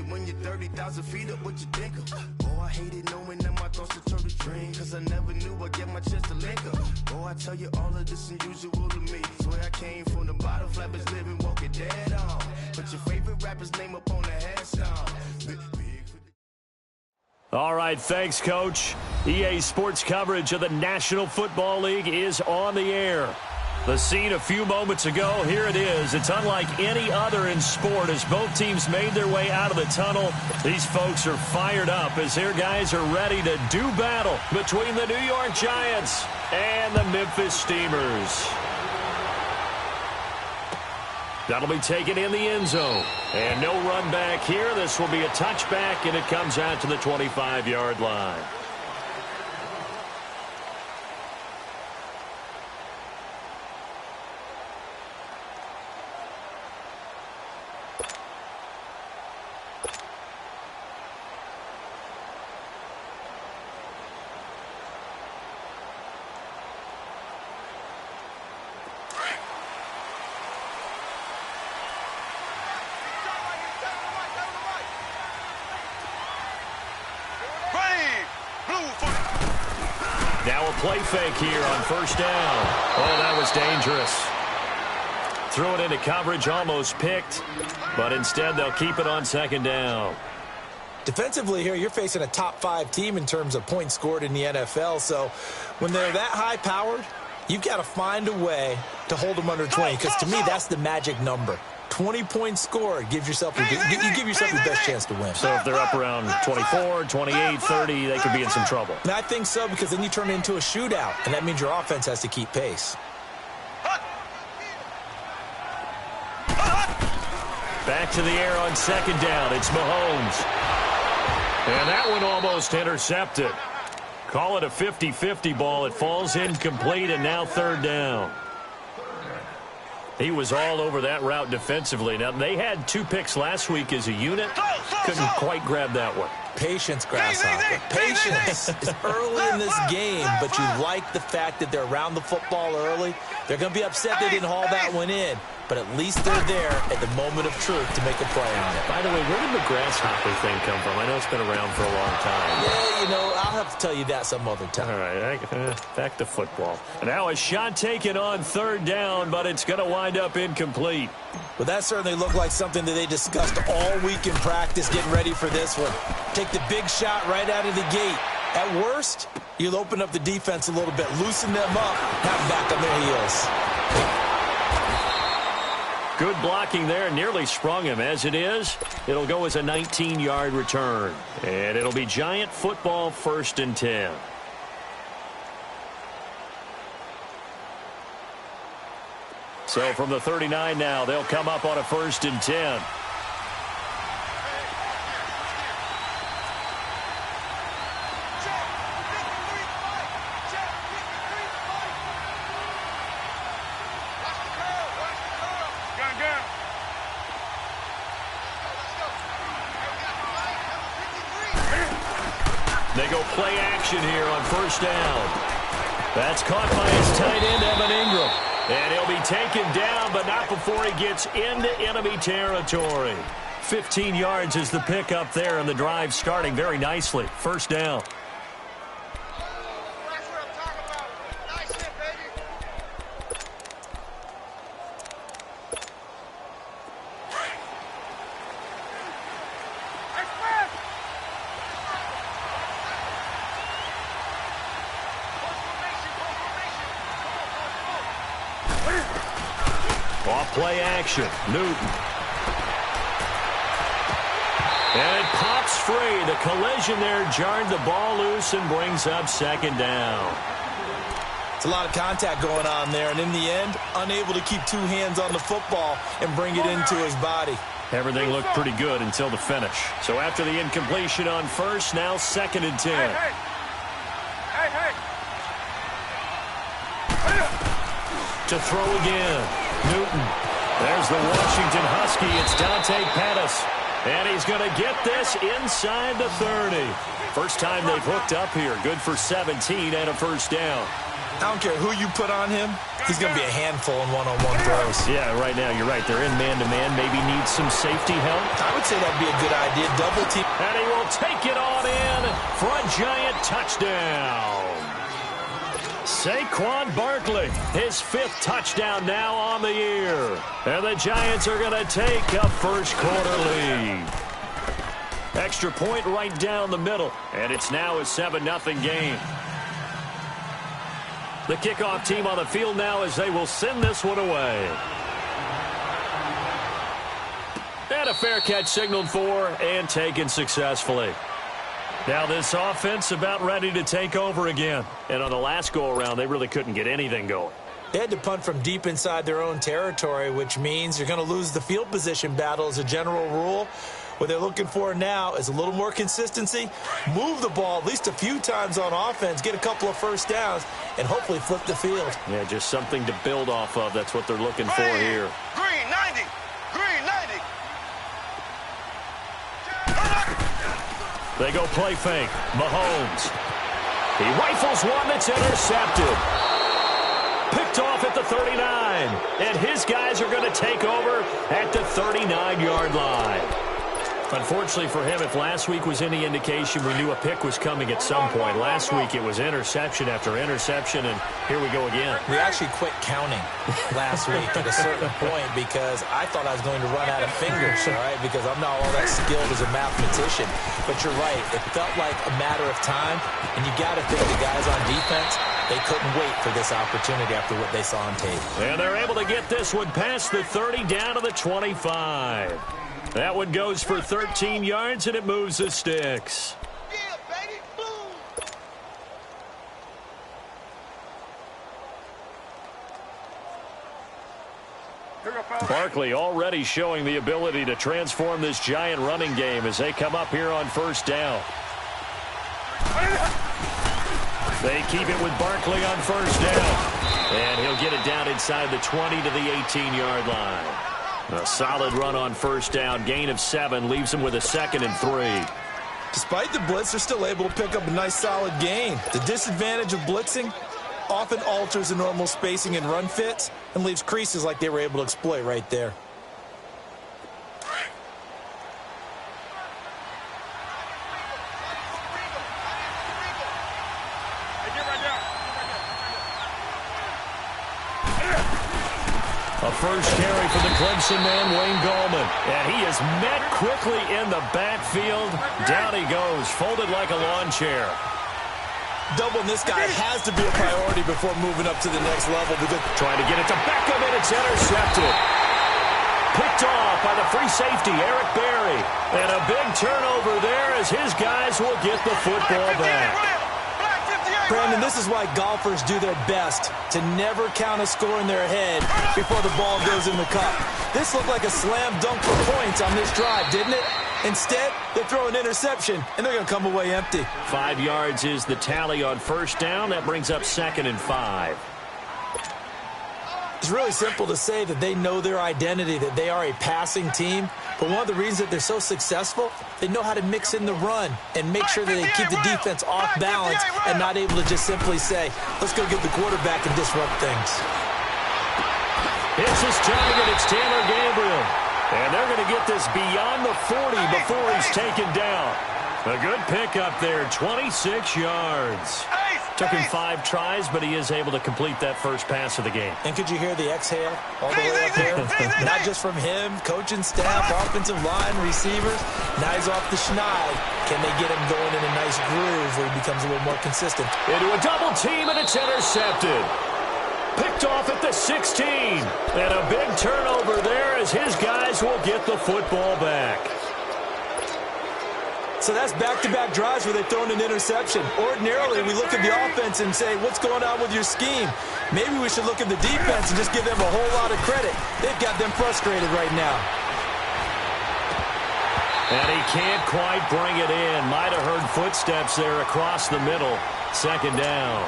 you when you're 30,000 feet up, what you think of? Oh, I hated knowing that my thoughts would turn to dream, cause I never knew I'd get my chance to link up. Oh, I tell you all of this unusual to me. Swear I came from the bottom, flappers living, walking dead on. Put your favorite rapper's name up on the headstone. All right, thanks, Coach. EA Sports coverage of the National Football League is on the air. The scene a few moments ago, here it is. It's unlike any other in sport as both teams made their way out of the tunnel. These folks are fired up as their guys are ready to do battle between the New York Giants and the Memphis Steamers. That'll be taken in the end zone. And no run back here. This will be a touchback, and it comes out to the 25-yard line. Now a play fake here on first down. Oh, that was dangerous. Threw it into coverage, almost picked, but instead they'll keep it on second down. Defensively here, you're facing a top-5 team in terms of points scored in the NFL, so when they're that high-powered, you've got to find a way to hold them under 20, because to me, that's the magic number. 20 points scored gives yourself you give yourself your best chance to win. So if they're up around 24, 28, 30, they could be in some trouble. And I think so, because then you turn it into a shootout, and that means your offense has to keep pace. Back to the air on second down. It's Mahomes. And that one almost intercepted. Call it a 50-50 ball. It falls incomplete, and now third down. He was all over that route defensively. Now, they had 2 picks last week as a unit. Couldn't quite grab that one. Patience, Grasshopper. Patience is early in this game, but you like the fact that they're around the football early. They're going to be upset they didn't haul that one in, but at least they're there at the moment of truth to make a play on it. By the way, where did the grasshopper thing come from? I know it's been around for a long time. Yeah, you know, I'll have to tell you that some other time. All right, back to football. Now a shot taken on third down, but it's going to wind up incomplete. Well, that certainly looked like something that they discussed all week in practice getting ready for this one. Take the big shot right out of the gate. At worst, you'll open up the defense a little bit, loosen them up, have them back on their heels. Good blocking there, nearly sprung him. As it is, it'll go as a 19-yard return. And it'll be Giant football, 1st and 10. So from the 39 now, they'll come up on a 1st and 10. They go play action here on first down. That's caught by his tight end, Evan Ingram. And he'll be taken down, but not before he gets into enemy territory. 15 yards is the pickup there, and the drive starting very nicely. First down. Off play action, Newton. And it pops free. The collision there jarred the ball loose and brings up second down. It's a lot of contact going on there, and in the end, unable to keep 2 hands on the football and bring it into his body. Everything looked pretty good until the finish. So after the incompletion on first, now 2nd and 10. To throw again. Newton. There's the Washington Husky. It's Dante Pettis. And he's going to get this inside the 30. First time they've hooked up here. Good for 17 and a first down. I don't care who you put on him. He's going to be a handful in one-on-one throws. Yeah, right now you're right. They're in man-to-man. Maybe needs some safety help. I would say that'd be a good idea. Double team. And he will take it on in for a giant touchdown. Saquon Barkley, his 5th touchdown now on the year. And the Giants are going to take a first-quarter lead. Extra point right down the middle. And it's now a 7-0 game. The kickoff team on the field now as they will send this one away. And a fair catch signaled for and taken successfully. Now this offense about ready to take over again. And on the last go-around, they really couldn't get anything going. They had to punt from deep inside their own territory, which means you're going to lose the field position battle as a general rule. What they're looking for now is a little more consistency, move the ball at least a few times on offense, get a couple of first downs, and hopefully flip the field. Yeah, just something to build off of. That's what they're looking for here. Green 90. Green 90. They go play fake. Mahomes. He rifles one that's intercepted. Picked off at the 39. And his guys are going to take over at the 39-yard line. Unfortunately for him, if last week was any indication, we knew a pick was coming at some point. Last week it was interception after interception, and here we go again. We actually quit counting last week at a certain point because I thought I was going to run out of fingers, all right, because I'm not all that skilled as a mathematician. But you're right. It felt like a matter of time, and you got to think the guys on defense, they couldn't wait for this opportunity after what they saw on tape. And they're able to get this one past the 30 down to the 25. That one goes for 13 yards, and it moves the sticks. Yeah, baby. Boom. Barkley already showing the ability to transform this giant running game as they come up here on first down. They keep it with Barkley on first down. And he'll get it down inside the 20 to the 18-yard line. A solid run on first down. Gain of 7 leaves him with a 2nd and 3. Despite the blitz, they're still able to pick up a nice solid gain. The disadvantage of blitzing often alters the normal spacing and run fits and leaves creases like they were able to exploit right there. A first carry for the Clemson man, Wayne Gallman. And he is met quickly in the backfield. Down he goes, folded like a lawn chair. Doubling this guy has to be a priority before moving up to the next level. Because trying to get it to Beckham, and it's intercepted. Picked off by the free safety, Eric Berry. And a big turnover there as his guys will get the football back. Brandon, this is why golfers do their best to never count a score in their head before the ball goes in the cup. This looked like a slam dunk for points on this drive, didn't it? Instead, they throw an interception, and they're going to come away empty. 5 yards is the tally on first down. That brings up 2nd and 5. It's really simple to say that they know their identity, that they are a passing team. But one of the reasons that they're so successful, they know how to mix in the run and make sure that they keep the defense off balance and not able to just simply say, let's go get the quarterback and disrupt things. It's his target. It's Taylor Gabriel. And they're going to get this beyond the 40 before he's taken down. A good pickup there, 26 yards. Took him 5 tries, but he is able to complete that first pass of the game. And could you hear the exhale all the way up there? Not just from him, coaching staff, offensive line, receivers. Now he's off the schneid. Can they get him going in a nice groove where he becomes a little more consistent? Into a double team, and it's intercepted. Picked off at the 16. And a big turnover there as his guys will get the football back. So that's back-to-back drives where they've thrown an interception. Ordinarily, we look at the offense and say, what's going on with your scheme? Maybe we should look at the defense and just give them a whole lot of credit. They've got them frustrated right now. And he can't quite bring it in. Might have heard footsteps there across the middle. 2nd down.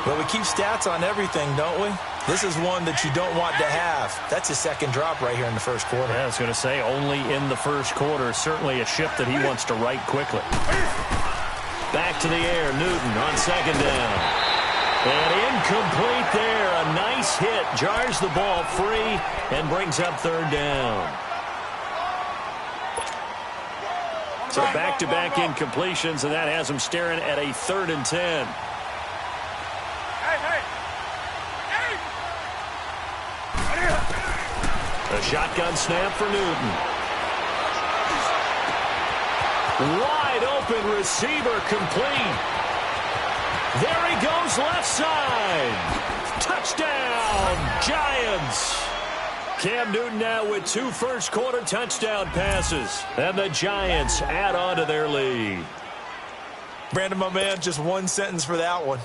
Well, we keep stats on everything, don't we? This is one that you don't want to have. That's his second drop right here in the first quarter. Yeah, I was going to say, only in the first quarter. Certainly a ship that he wants to right quickly. Back to the air, Newton on second down. And incomplete there. A nice hit. Jars the ball free and brings up third down. So back-to-back incompletions, and that has him staring at a 3rd and 10. A shotgun snap for Newton. Wide open receiver complete. There he goes left side. Touchdown, Giants. Cam Newton now with 2 first-quarter touchdown passes. And the Giants add on to their lead. Brandon, my man, just one sentence for that one.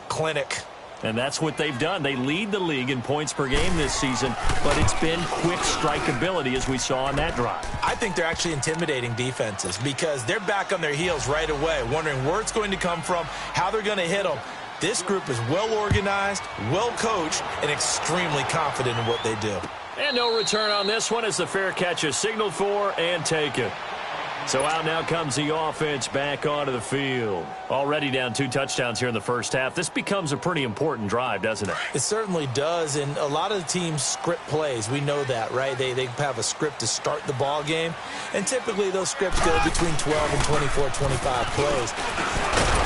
Clinic. And that's what they've done. They lead the league in points per game this season, but it's been quick strikeability as we saw on that drive. I think they're actually intimidating defenses because they're back on their heels right away, wondering where it's going to come from, how they're going to hit them. This group is well-organized, well-coached, and extremely confident in what they do. And no return on this one as the fair catch is signaled for and taken. So out now comes the offense back onto the field. Already down 2 touchdowns here in the first half. This becomes a pretty important drive, doesn't it? It certainly does, and a lot of the teams script plays. We know that, right? They have a script to start the ball game, and typically those scripts go between 12 and 24, 25 plays.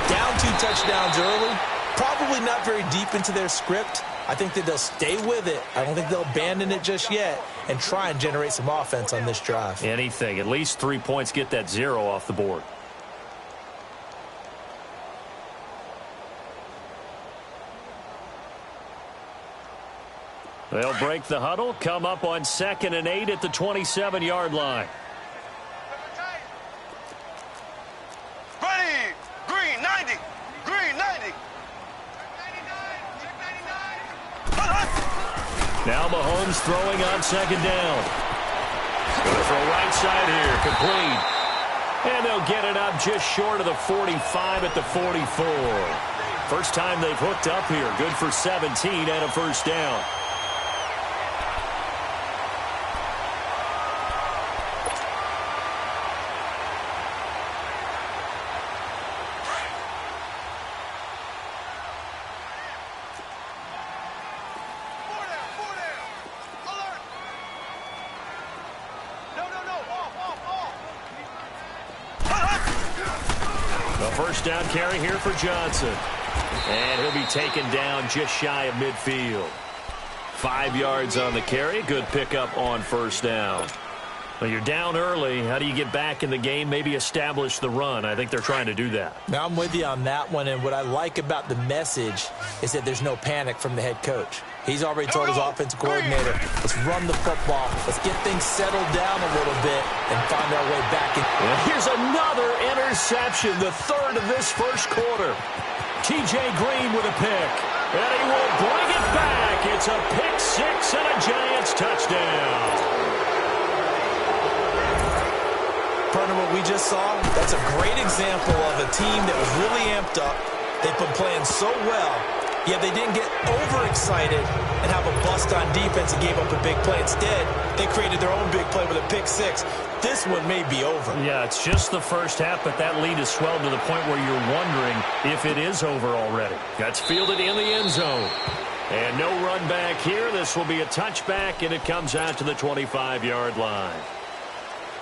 Down 2 touchdowns early, probably not very deep into their script. I think that they'll stay with it. I don't think they'll abandon it just yet and try and generate some offense on this drive. Anything. At least 3 points, get that 0 off the board. They'll break the huddle, come up on 2nd and 8 at the 27-yard line. Ready, green 90, green 90. Now Mahomes throwing on 2nd down. Going to throw right side here, complete. And they'll get it up just short of the 45 at the 44. First time they've hooked up here. Good for 17 and a first down. First down carry here for Johnson. And he'll be taken down just shy of midfield. 5 yards on the carry. Good pickup on first down. Well, you're down early. How do you get back in the game? Maybe establish the run. I think they're trying to do that. Now, I'm with you on that one, and what I like about the message is that there's no panic from the head coach. He's already told his offensive coordinator, let's run the football. Let's get things settled down a little bit and find our way back in. And here's another interception, the 3rd of this first quarter. T.J. Green with a pick. And he will bring it back. It's a pick 6 and a Giants touchdown. Partner, what we just saw, that's a great example of a team that was really amped up. They've been playing so well. Yeah, they didn't get overexcited and have a bust on defense and gave up a big play. Instead, they created their own big play with a pick 6. This one may be over. Yeah, it's just the first half, but that lead has swelled to the point where you're wondering if it is over already. That's fielded in the end zone. And no run back here. This will be a touchback, and it comes out to the 25-yard line.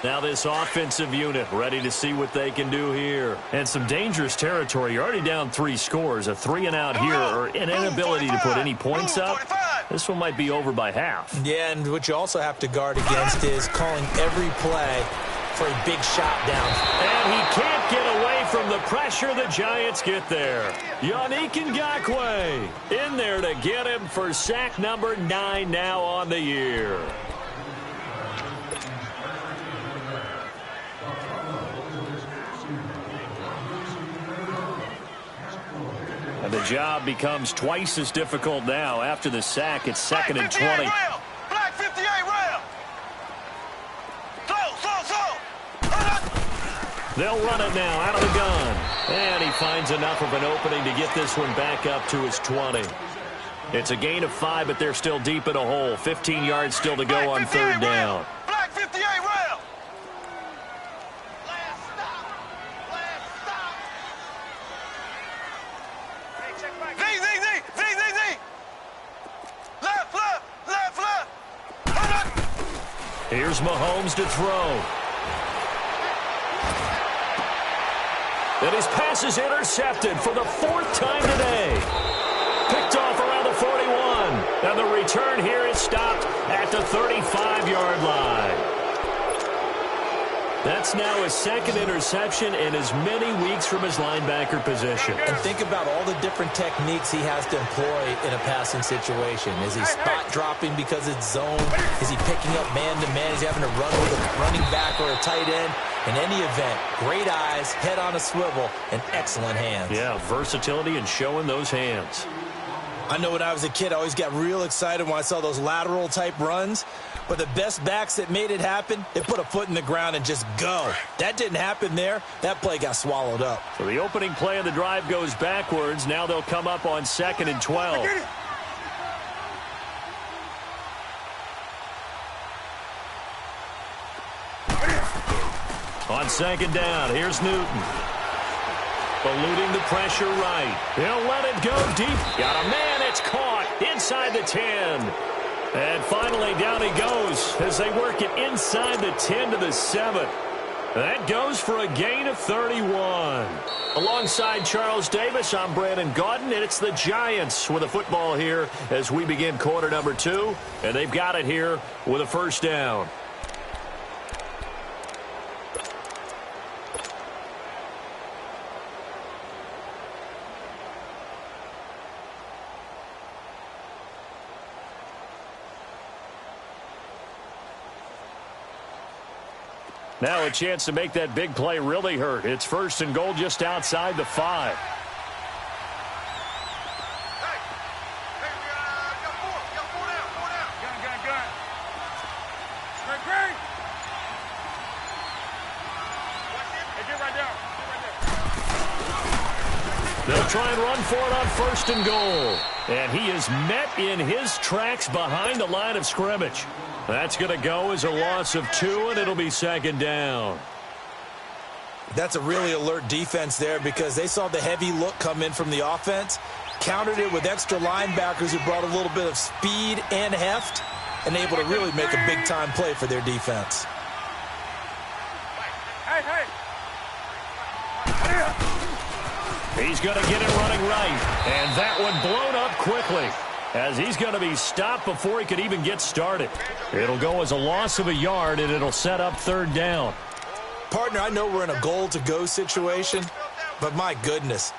Now this offensive unit ready to see what they can do here. And some dangerous territory. You're already down 3 scores. A 3-and-out here or an inability to put any points up. This one might be over by half. Yeah, and what you also have to guard against is calling every play for a big shot down. And he can't get away from the pressure. The Giants get there. Yannick Ngakoue in there to get him for sack number 9 now on the year. And the job becomes twice as difficult now. After the sack, it's 2nd and 20. Black 58 rail. They'll run it now out of the gun. And he finds enough of an opening to get this one back up to his 20. It's a gain of 5, but they're still deep in a hole. 15 yards still to go on third down. Black 58 rail. Here's Mahomes to throw. And his pass is intercepted for the 4th time today. Picked off around the 41. And the return here is stopped at the 35-yard line. That's now his 2nd interception in as many weeks from his linebacker position. And think about all the different techniques he has to employ in a passing situation. Is he spot dropping because it's zone? Is he picking up man-to-man? Is he having to run with a running back or a tight end? In any event, great eyes, head on a swivel, and excellent hands. Yeah, versatility and showing those hands. I know when I was a kid, I always got real excited when I saw those lateral-type runs. But the best backs that made it happen, they put a foot in the ground and just go. That didn't happen there. That play got swallowed up. So the opening play of the drive goes backwards. Now they'll come up on 2nd and 12. On 2nd down, here's Newton. Eluding the pressure right. He'll let it go deep. Got a man, it's caught inside the 10. And finally down he goes as they work it inside the 10 to the 7. That goes for a gain of 31. Alongside Charles Davis, I'm Brandon Gaudin, and it's the Giants with a football here as we begin quarter number 2. And they've got it here with a 1st down. Now a chance to make that big play really hurt. It's 1st and goal just outside the 5. They'll try and run for it on 1st and goal. And he is met in his tracks behind the line of scrimmage. That's going to go as a loss of 2, and it'll be 2nd down. That's a really alert defense there because they saw the heavy look come in from the offense, countered it with extra linebackers who brought a little bit of speed and heft, and able to really make a big-time play for their defense. He's going to get it running right, and that one blown up quickly, as he's going to be stopped before he could even get started. It'll go as a loss of a yard, and it'll set up 3rd down. Partner, I know we're in a goal-to-go situation, but my goodness,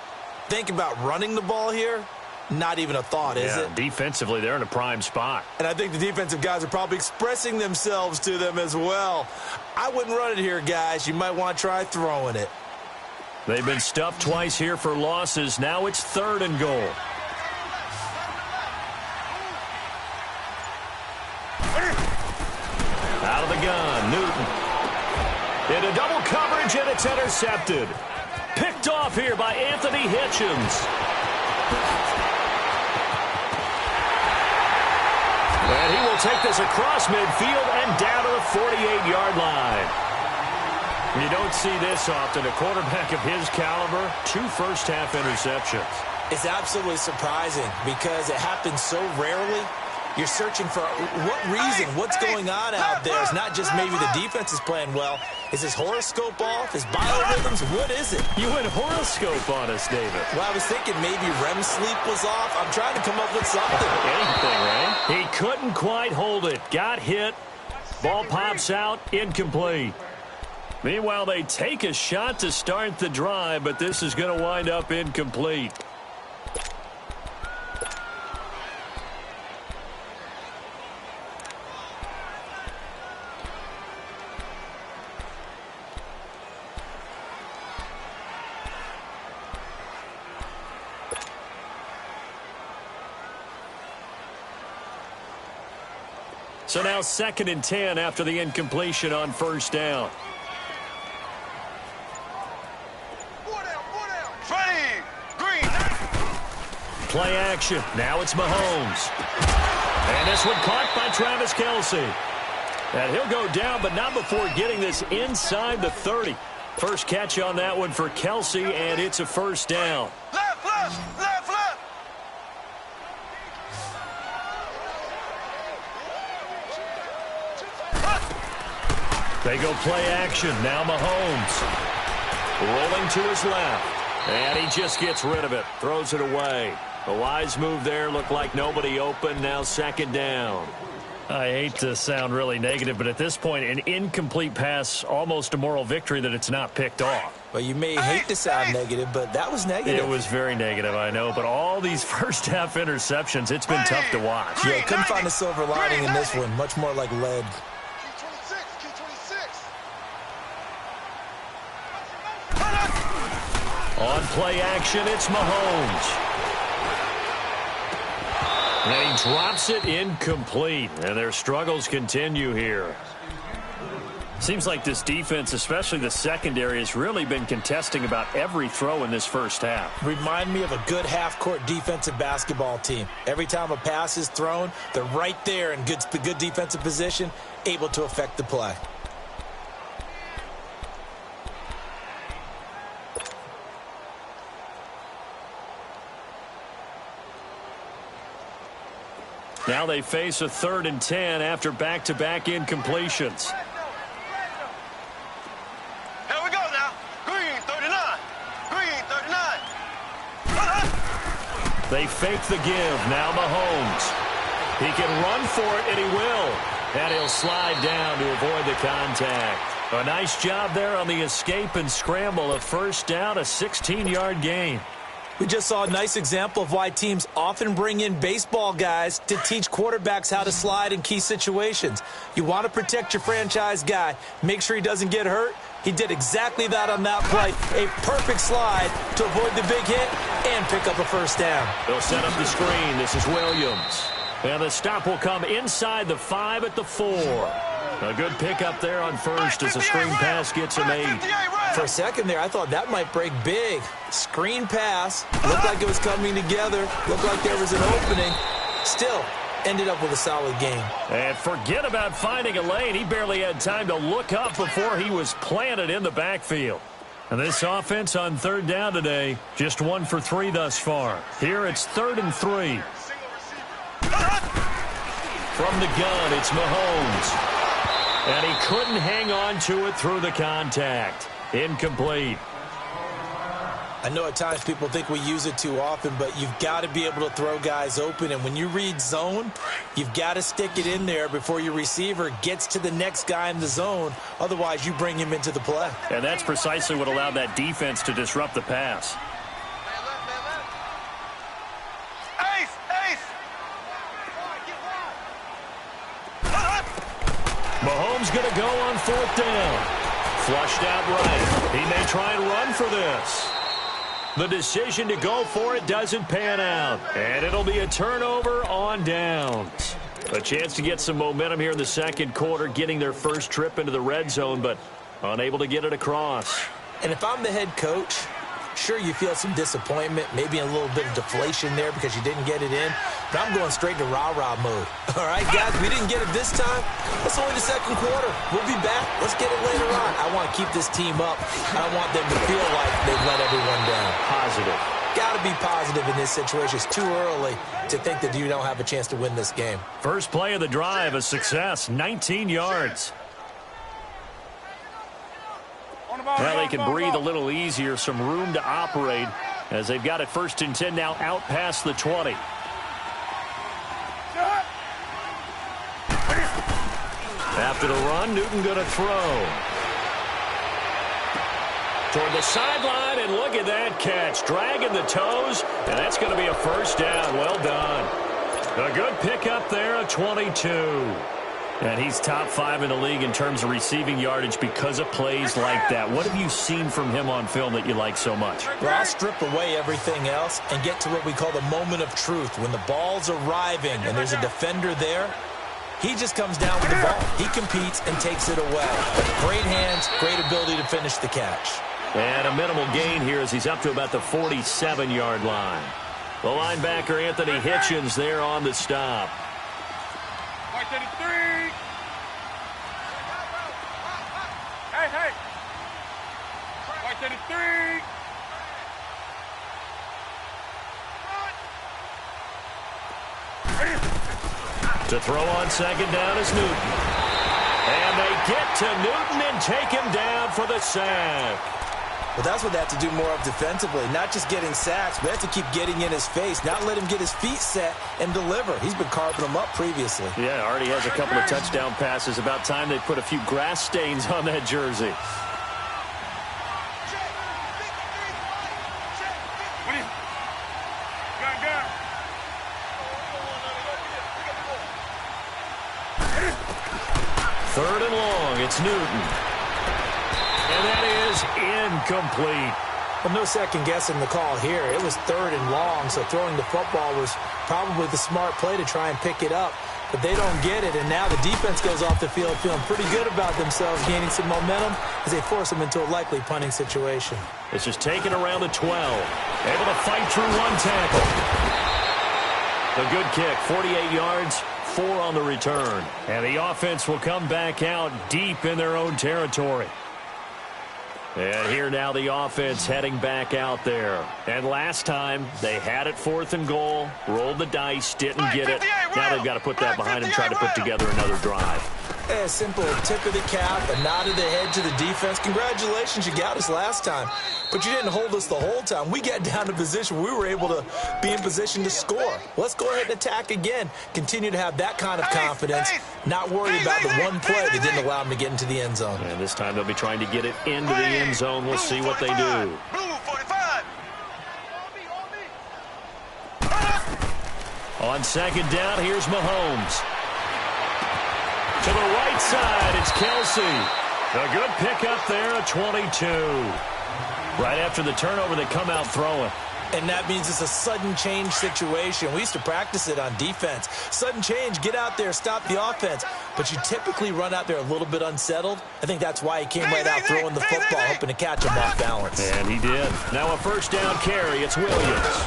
think about running the ball here. Not even a thought, is it? Defensively, they're in a prime spot. And I think the defensive guys are probably expressing themselves to them as well. I wouldn't run it here, guys. You might want to try throwing it. They've been stuffed twice here for losses. Now it's 3rd and goal. Out of the gun, Newton. Into double coverage, and it's intercepted. Picked off here by Anthony Hitchens. And he will take this across midfield and down to the 48-yard line. You don't see this often. A quarterback of his caliber, 2 first-half interceptions. It's absolutely surprising because it happens so rarely. You're searching for what reason, what's going on out there. It's not just maybe the defense is playing well. Is his horoscope off? His biorhythms? What is it? You went horoscope on us, David. Well, I was thinking maybe REM sleep was off. I'm trying to come up with something. Anything, right? He couldn't quite hold it. Got hit. Ball pops out. Incomplete. Meanwhile, they take a shot to start the drive, but this is going to wind up incomplete. So now 2nd and 10 after the incompletion on 1st down. play action. Now it's Mahomes. And this one caught by Travis Kelce. And he'll go down, but not before getting this inside the 30. First catch on that one for Kelce, and it's a first down. Left, left, left, left. They go play action. Now Mahomes. Rolling to his left. And he just gets rid of it. Throws it away. A wise move there. Looked like nobody open. Now second down. I hate to sound really negative, but at this point, an incomplete pass, almost a moral victory that it's not picked off. Well, you may hate to sound negative, but that was negative. It was very negative, I know, but all these first-half interceptions, it's been tough to watch. Yeah, couldn't find a silver lining in this one. Much more like lead. On play action, it's Mahomes. And he drops it incomplete. And their struggles continue here. Seems like this defense, especially the secondary, has really been contesting about every throw in this first half. Remind me of a good half-court defensive basketball team. Every time a pass is thrown, they're right there in good defensive position, able to affect the play. Now they face a 3rd and 10 after back-to-back incompletions. Here we go now. Green 39. Green 39. They fake the give. Now Mahomes. He can run for it, and he will. And he'll slide down to avoid the contact. A nice job there on the escape and scramble. A first down, a 16-yard gain. We just saw a nice example of why teams often bring in baseball guys to teach quarterbacks how to slide in key situations. You want to protect your franchise guy. Make sure he doesn't get hurt. He did exactly that on that play. A perfect slide to avoid the big hit and pick up a first down. They'll set up the screen. This is Williams. And the stop will come inside the 5 at the 4. A good pickup there on first as the screen pass gets him 8. For a second there, I thought that might break big. Screen pass. Looked like it was coming together. Looked like there was an opening. Still, ended up with a solid game. And forget about finding a lane. He barely had time to look up before he was planted in the backfield. And this offense on 3rd down today, just 1 for 3 thus far. Here it's 3rd and 3. From the gun, it's Mahomes. And he couldn't hang on to it through the contact. Incomplete. I know at times people think we use it too often, but you've got to be able to throw guys open. And when you read zone, you've got to stick it in there before your receiver gets to the next guy in the zone. Otherwise, you bring him into the play. And that's precisely what allowed that defense to disrupt the pass. Mahomes going to go on 4th down. Flushed out right. He may try and run for this. The decision to go for it doesn't pan out. And it'll be a turnover on downs. A chance to get some momentum here in the second quarter, getting their first trip into the red zone, but unable to get it across. And if I'm the head coach, sure, you feel some disappointment, maybe a little bit of deflation there because you didn't get it in. But I'm going straight to rah-rah mode. All right, guys, we didn't get it this time. It's only the second quarter. We'll be back. Let's get it later on. I want to keep this team up. I don't want them to feel like they've let everyone down. Positive. Got to be positive in this situation. It's too early to think that you don't have a chance to win this game. First play of the drive, a success, 19 yards. Now they can breathe a little easier, some room to operate as they've got it 1st and 10 now out past the 20. After the run, Newton going to throw. Toward the sideline, and look at that catch. Dragging the toes, and that's going to be a first down. Well done. A good pickup there, a 22. And he's top 5 in the league in terms of receiving yardage because of plays like that. What have you seen from him on film that you like so much? Well, I'll strip away everything else and get to what we call the moment of truth. When the ball's arriving and there's a defender there, he just comes down with the ball. He competes and takes it away. Great hands, great ability to finish the catch. And a minimal gain here as he's up to about the 47-yard line. The linebacker, Anthony Hitchens, there on the stop. Mark 33. Hey. Mark 33. To throw on second down is Newton. And they get to Newton and take him down for the sack. Well, that's what they have to do more of defensively, not just getting sacks, but they have to keep getting in his face, not let him get his feet set and deliver. He's been carving them up previously. Yeah, already has a couple of touchdown passes. About time they put a few grass stains on that jersey. Third and long, it's Newton. And that is incomplete. Well, no second guessing the call here. It was third and long, so throwing the football was probably the smart play to try and pick it up. But they don't get it, and now the defense goes off the field feeling pretty good about themselves, gaining some momentum as they force them into a likely punting situation. It's just taken around the 12. Able to fight through one tackle. The good kick, 48 yards. 4 on the return. And the offense will come back out deep in their own territory. And here now the offense heading back out there. And last time they had it 4th and goal, rolled the dice, didn't get it. Now they've got to put that behind and try to put together another drive. A simple tip of the cap, a nod of the head to the defense. Congratulations, you got us last time. But you didn't hold us the whole time. We got down to position. We were able to be in position to score. Let's go ahead and attack again. Continue to have that kind of confidence. Not worry about the one play that didn't allow them to get into the end zone. And this time they'll be trying to get it into the end zone. We'll see what they do. On second down, here's Mahomes. To the right side, it's Kelsey. A good pickup there at 22. Right after the turnover, they come out throwing. And that means it's a sudden change situation. We used to practice it on defense. Sudden change, get out there, stop the offense. But you typically run out there a little bit unsettled. I think that's why he came right out throwing the football, hoping to catch him off balance. And he did. Now a first down carry. It's Williams.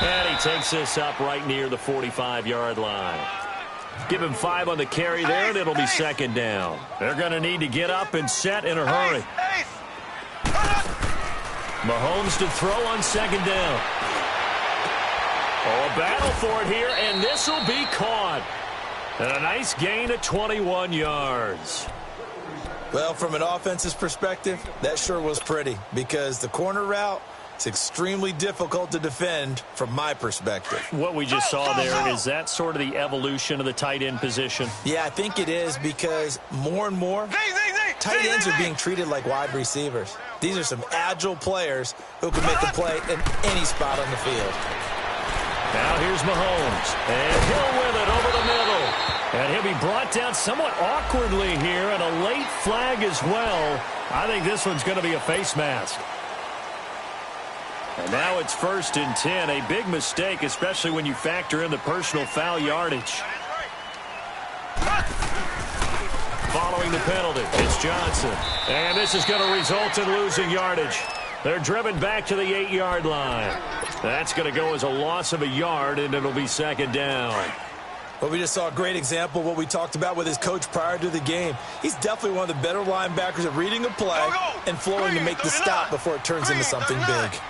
And he takes this up right near the 45-yard line. Give him 5 on the carry there, and it'll be second down. They're going to need to get up and set in a hurry. Mahomes to throw on second down. Oh, a battle for it here, and this will be caught. And a nice gain of 21 yards. Well, from an offensive perspective, that sure was pretty because the corner route, it's extremely difficult to defend from my perspective. What we just saw there, is that sort of the evolution of the tight end position? Yeah, I think it is because more and more tight ends are being treated like wide receivers. These are some agile players who can make a play in any spot on the field. Now here's Mahomes, and Hill with it over the middle. And he'll be brought down somewhat awkwardly here, and a late flag as well. I think this one's going to be a face mask. And now it's 1st and 10, a big mistake, especially when you factor in the personal foul yardage. Following the penalty, it's Johnson. And this is going to result in losing yardage. They're driven back to the 8-yard line. That's going to go as a loss of a yard, and it'll be second down. Well, we just saw a great example of what we talked about with his coach prior to the game. He's definitely one of the better linebackers at reading a play and flowing to make the stop before it turns into something big.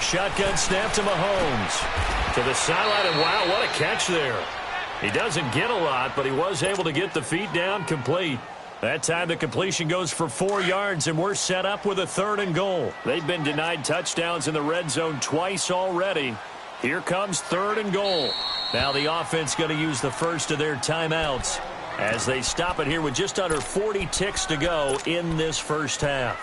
Shotgun snap to Mahomes. To the sideline, and wow, what a catch there. He doesn't get a lot, but he was able to get the feet down complete. That time the completion goes for 4 yards, and we're set up with a 3rd and goal. They've been denied touchdowns in the red zone twice already. Here comes 3rd and goal. Now the offense going to use the first of their timeouts as they stop it here with just under 40 ticks to go in this first half.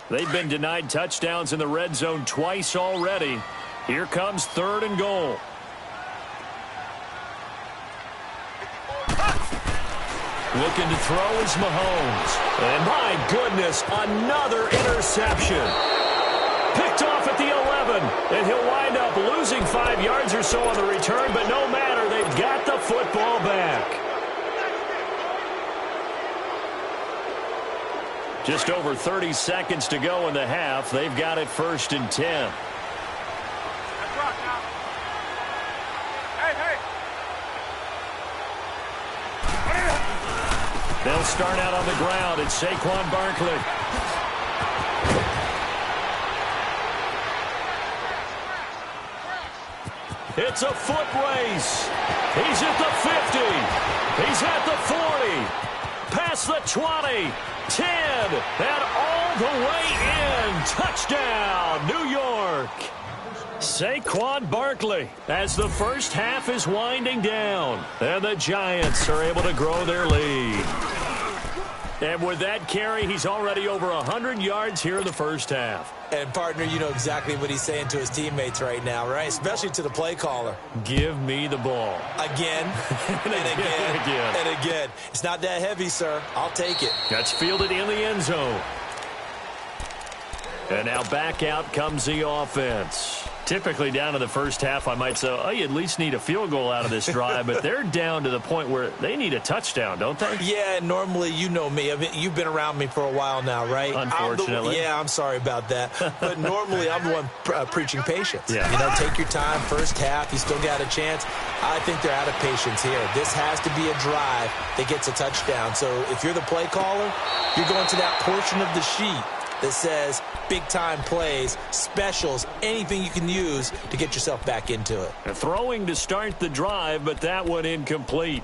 They've been denied touchdowns in the red zone twice already. Here comes 3rd and goal. Looking to throw is Mahomes. And my goodness, another interception. Picked off at the 11. And he'll wind up losing 5 yards or so on the return, but no matter, they've got the football back. Just over 30 seconds to go in the half. They've got it 1st and 10. Let's rock now. Hey, hey. They'll start out on the ground. It's Saquon Barkley. It's a foot race. He's at the 50. He's at the 40. Past the 20. 10. And all the way in. Touchdown, New York. Saquon Barkley as the first half is winding down. And the Giants are able to grow their lead. And with that carry, he's already over 100 yards here in the first half. And, partner, you know exactly what he's saying to his teammates right now, right? Especially to the play caller. Give me the ball. Again, and again, and again. It's not that heavy, sir. I'll take it. That's fielded in the end zone. And now back out comes the offense. Typically down to the first half, I might say, oh, you at least need a field goal out of this drive. But they're down to the point where they need a touchdown, don't they? Yeah, normally, you know me. I mean, you've been around me for a while now, right? Unfortunately. I'm sorry about that. But normally, I'm the one preaching patience. Yeah. You know, take your time. First half, you still got a chance. I think they're out of patience here. This has to be a drive that gets a touchdown. So if you're the play caller, you're going to that portion of the sheet that says big-time plays, specials, anything you can use to get yourself back into it. Throwing to start the drive, but that one incomplete.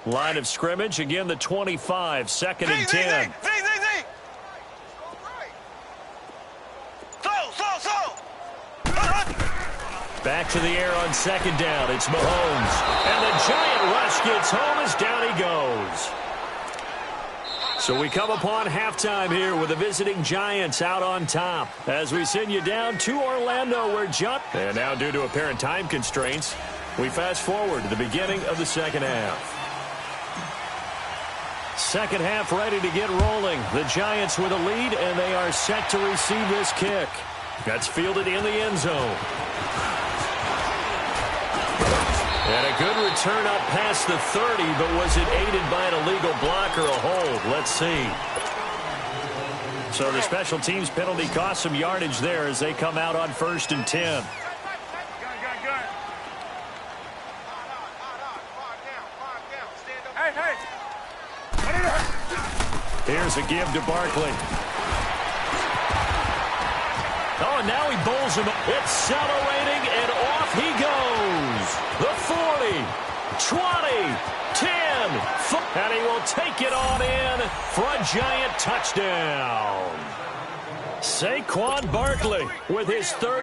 Line of scrimmage, again the 25, 2nd and 10. Back to the air on 2nd down. It's Mahomes. And the giant rush gets home as down he goes. So we come upon halftime here with the visiting Giants out on top. As we send you down to Orlando where And now due to apparent time constraints, we fast forward to the beginning of the second half. Second half ready to get rolling. The Giants with a lead, and they are set to receive this kick. That's fielded in the end zone. And a good return up past the 30, but was it aided by an illegal block or a hold? Let's see. So the special teams penalty cost some yardage there as they come out on 1st and 10. Here's a give to Barkley. Oh, and now he bowls him. Accelerating, and off he goes. The 40, 20, 10, and he will take it on in for a giant touchdown. Saquon Barkley with his third